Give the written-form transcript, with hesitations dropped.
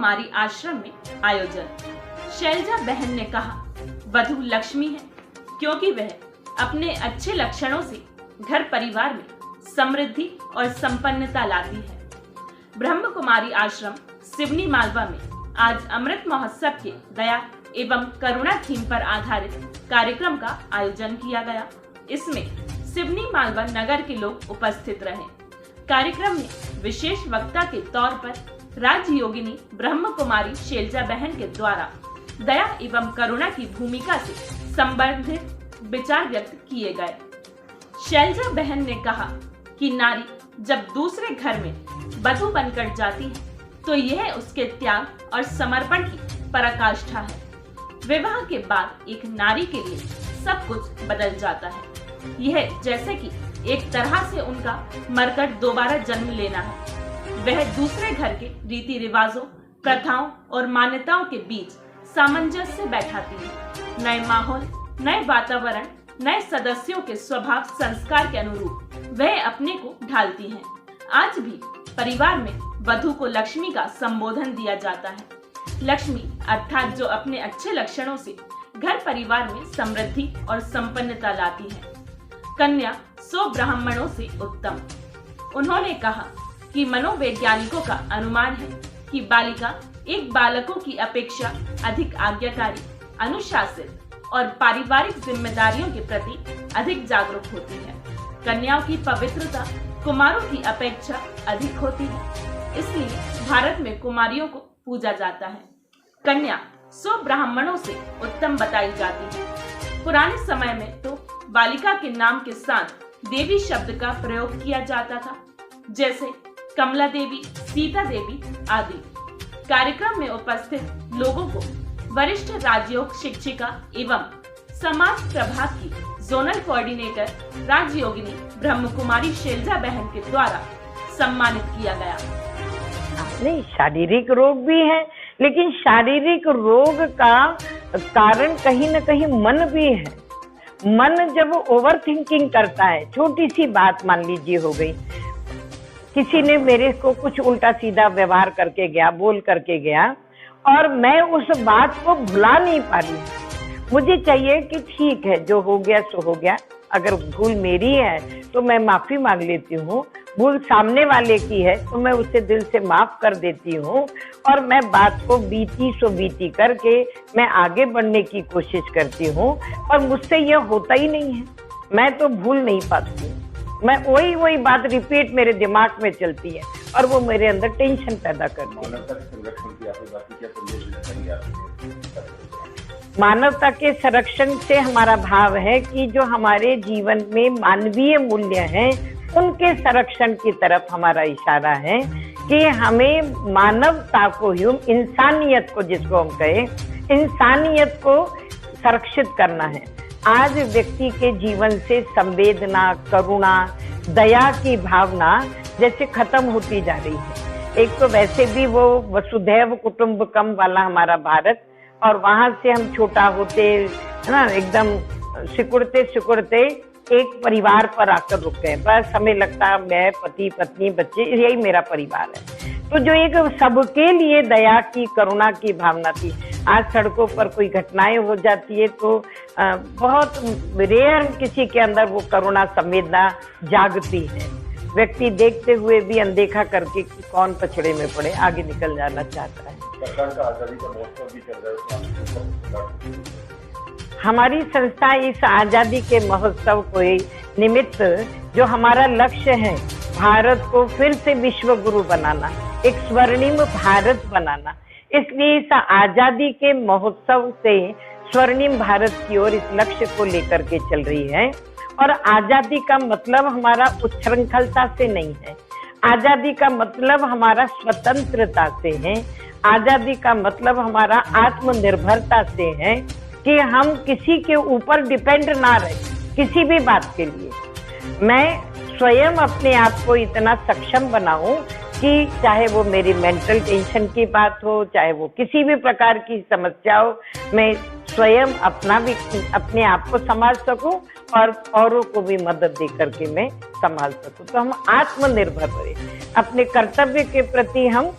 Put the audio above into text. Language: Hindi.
कुमारी आश्रम में आयोजन। शैलजा बहन ने कहा, वधू लक्ष्मी है क्योंकि वह अपने अच्छे लक्षणों से घर परिवार में समृद्धि और संपन्नता लाती है। ब्रह्म कुमारी आश्रम सिवनी मालवा में आज अमृत महोत्सव के दया एवं करुणा थीम पर आधारित कार्यक्रम का आयोजन किया गया। इसमें सिवनी मालवा नगर के लोग उपस्थित रहे। कार्यक्रम में विशेष वक्ता के तौर पर राजयोगिनी ब्रह्म कुमारी शैलजा बहन के द्वारा दया एवं करुणा की भूमिका से संबंधित विचार व्यक्त किए गए। शैलजा बहन ने कहा कि नारी जब दूसरे घर में वधू बनकर जाती है तो यह उसके त्याग और समर्पण की पराकाष्ठा है। विवाह के बाद एक नारी के लिए सब कुछ बदल जाता है। यह जैसे कि एक तरह से उनका मरकर दोबारा जन्म लेना है। वह दूसरे घर के रीति रिवाजों, प्रथाओं और मान्यताओं के बीच सामंजस्य बैठाती है। नए माहौल, नए वातावरण, नए सदस्यों के स्वभाव संस्कार के अनुरूप वह अपने को ढालती है। आज भी परिवार में वधू को लक्ष्मी का संबोधन दिया जाता है। लक्ष्मी अर्थात जो अपने अच्छे लक्षणों से घर परिवार में समृद्धि और संपन्नता लाती है। कन्या 100 ब्राह्मणों से उत्तम। उन्होंने कहा कि मनोवैज्ञानिकों का अनुमान है कि बालिका एक बालकों की अपेक्षा अधिक आज्ञाकारी, अनुशासित और पारिवारिक जिम्मेदारियों के प्रति अधिक जागरूक होती है। कन्याओं की पवित्रता कुमारों की अपेक्षा अधिक होती है, इसलिए भारत में कुमारियों को पूजा जाता है। कन्या 100 ब्राह्मणों से उत्तम बताई जाती है। पुराने समय में तो बालिका के नाम के साथ देवी शब्द का प्रयोग किया जाता था, जैसे कमला देवी, सीता देवी आदि। कार्यक्रम में उपस्थित लोगों को वरिष्ठ राजयोग शिक्षिका एवं समाज प्रभाग की जोनल कोऑर्डिनेटर राजयोगिनी ब्रह्म कुमारी शैलजा बहन के द्वारा सम्मानित किया गया। नहीं, शारीरिक रोग भी है, लेकिन शारीरिक रोग का कारण कहीं न कहीं मन भी है। मन जब ओवर थिंकिंग करता है, छोटी सी बात मान लीजिए हो गई, किसी ने मेरे को कुछ उल्टा सीधा व्यवहार करके गया, बोल करके गया, और मैं उस बात को भुला नहीं पा रही। मुझे चाहिए कि ठीक है, जो हो गया सो हो गया। अगर भूल मेरी है तो मैं माफी मांग लेती हूँ, भूल सामने वाले की है तो मैं उसे दिल से माफ कर देती हूँ, और मैं बात को बीती सो बीती करके मैं आगे बढ़ने की कोशिश करती हूँ। और मुझसे यह होता ही नहीं है, मैं तो भूल नहीं पाती हूँ। मैं वही बात रिपीट मेरे दिमाग में चलती है और वो मेरे अंदर टेंशन पैदा करती है। मानवता के संरक्षण से हमारा भाव है कि जो हमारे जीवन में मानवीय मूल्य हैं उनके संरक्षण की तरफ हमारा इशारा है कि हमें मानवता को, इंसानियत को, जिसको हम कहें, इंसानियत को संरक्षित करना है। आज व्यक्ति के जीवन से संवेदना, करुणा, दया की भावना जैसे खत्म होती जा रही है। एक तो वैसे भी वो वसुधैव कुटुंबकम वाला हमारा भारत, और वहां से हम छोटा होते है ना, एकदम सिकुड़ते सिकुड़ते एक परिवार पर आकर रुक गए। बस हमें लगता है मैं, पति, पत्नी, बच्चे, यही मेरा परिवार है। तो जो एक सबके लिए दया की, करुणा की भावना थी, आज सड़कों पर कोई घटनाएं हो जाती है तो बहुत रेयर किसी के अंदर वो करुणा, संवेदना जागती है। व्यक्ति देखते हुए भी अनदेखा करके कि कौन पछड़े में पड़े, आगे निकल जाना चाहता है। सरकार का आजादी का महोत्सव भी चल रहा है। हमारी संस्था इस आजादी के महोत्सव को निमित्त, जो हमारा लक्ष्य है भारत को फिर से विश्व गुरु बनाना, एक स्वर्णिम भारत बनाना, इसलिए इस आजादी के महोत्सव से स्वर्णिम भारत की ओर इस लक्ष्य को लेकर के चल रही है। और आजादी का मतलब हमारा उच्छृंखलता से नहीं है, आजादी का मतलब हमारा स्वतंत्रता से है, आजादी का मतलब हमारा आत्मनिर्भरता से है कि हम किसी के ऊपर डिपेंड ना रहे किसी भी बात के लिए। मैं स्वयं अपने आप को इतना सक्षम बनाऊं कि चाहे वो मेरी मेंटल टेंशन की बात हो, चाहे वो किसी भी प्रकार की समस्या हो, मैं स्वयं अपने आप को संभाल सकूं और औरों को भी मदद दे करके मैं संभाल सकूं। तो हम आत्मनिर्भर रहे, अपने कर्तव्य के प्रति हम